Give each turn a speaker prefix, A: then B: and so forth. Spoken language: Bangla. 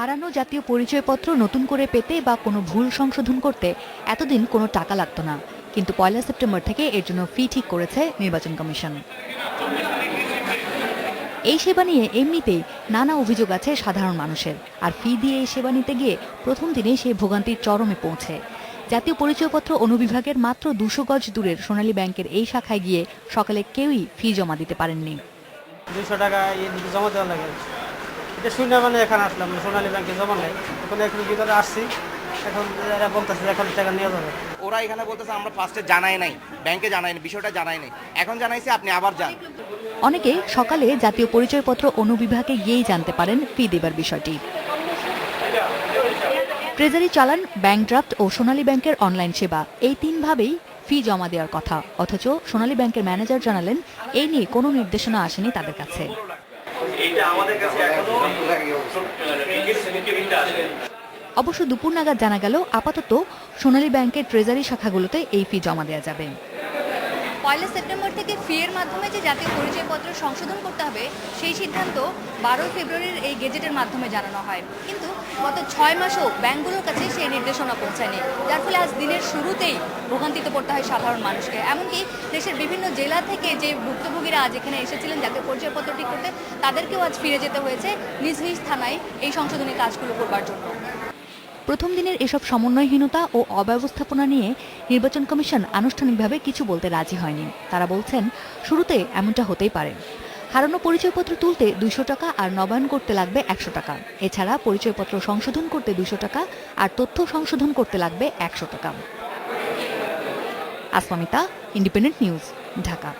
A: হারানো জাতীয় পরিচয়পত্র নতুন করে পেতে বা কোনো ভুল সংশোধন করতে এতদিন কোনো টাকা লাগতো না, কিন্তু ১ সেপ্টেম্বর থেকে এর জন্য ফি ঠিক করেছে নির্বাচন কমিশন। এই সেবা নিয়ে এমনিতেই নানা অভিযোগ আছে সাধারণ মানুষের, আর ফি দিয়ে এই সেবা নিতে গিয়ে প্রথম দিনেই সেই ভোগান্তির চরমে পৌঁছে। জাতীয় পরিচয়পত্র অনুবিভাগের মাত্র ২০০ গজ দূরের সোনালী ব্যাংকের এই শাখায় গিয়ে সকালে কেউই ফি জমা দিতে পারেননি।
B: ২০০ টাকা জমা দেওয়া লাগে, এটা শুনে মানে এখানে আসলাম, সোনালী ব্যাংকে জমা নেই। এখন একটু ভিতরে আসছি, এখন এরা বলতেছে এখন টাকা নিয়ে যাবে।
C: ওরা এখানে বলতেছে আমরা ফার্স্টে জানাই নাই, ব্যাংকে জানাই নাই, বিষয়টা জানাই নাই, এখন জানাইছি আপনি আবার যান।
A: অনেকে সকালে জাতীয় পরিচয়পত্র অনুবিভাগে গিয়েই জানতে পারেন ফি দেবার বিষয়টি। ট্রেজারি চালান, ব্যাংক ড্রাফট ও সোনালী ব্যাংকের অনলাইন সেবা, এই তিনভাবেই ফি জমা দেওয়ার কথা। অথচ সোনালী ব্যাংকের ম্যানেজার জানালেন এই নিয়ে কোনো নির্দেশনা আসেনি তাদের কাছে। অবশ্য দুপুর নাগাদ জানা গেল আপাতত সোনালী ব্যাংকের ট্রেজারি শাখাগুলোতে এই ফি জমা দেওয়া যাবে।
D: ১ সেপ্টেম্বর থেকে ফি এর মাধ্যমে যে জাতীয় পরিচয়পত্র সংশোধন করতে হবে সেই সিদ্ধান্ত ১২ ফেব্রুয়ারির এই গেজেটের মাধ্যমে জানানো হয়, কিন্তু গত ৬ মাসেও ব্যাংকগুলোর কাছে সেই নির্দেশনা পৌঁছায়নি, যার ফলে আজ দিনের শুরুতেই ভোগান্তিতে পড়তে হয় সাধারণ মানুষকে। এমনকি দেশের বিভিন্ন জেলা থেকে যে ভুক্তভোগীরা আজ এখানে এসেছিলেন জাতীয় পরিচয়পত্র ঠিক করতে, তাদেরকেও আজ ফিরে যেতে হয়েছে নিজ নিজ থানায় এই সংশোধনী কাজগুলো করবার জন্য।
A: প্রথম দিনের এসব সমন্বয়হীনতা ও অব্যবস্থাপনা নিয়ে নির্বাচন কমিশন আনুষ্ঠানিকভাবে কিছু বলতে রাজি হয়নি। তারা বলছেন শুরুতে এমনটা হতেই পারে। হারানো পরিচয়পত্র তুলতে ২০০ টাকা আর নবায়ন করতে লাগবে ১০০ টাকা। এছাড়া পরিচয়পত্র সংশোধন করতে ২০০ টাকা আর তথ্য সংশোধন করতে লাগবে ১০০ টাকা। আসমামিতা, ইন্ডিপেন্ডেন্ট নিউজ, ঢাকা।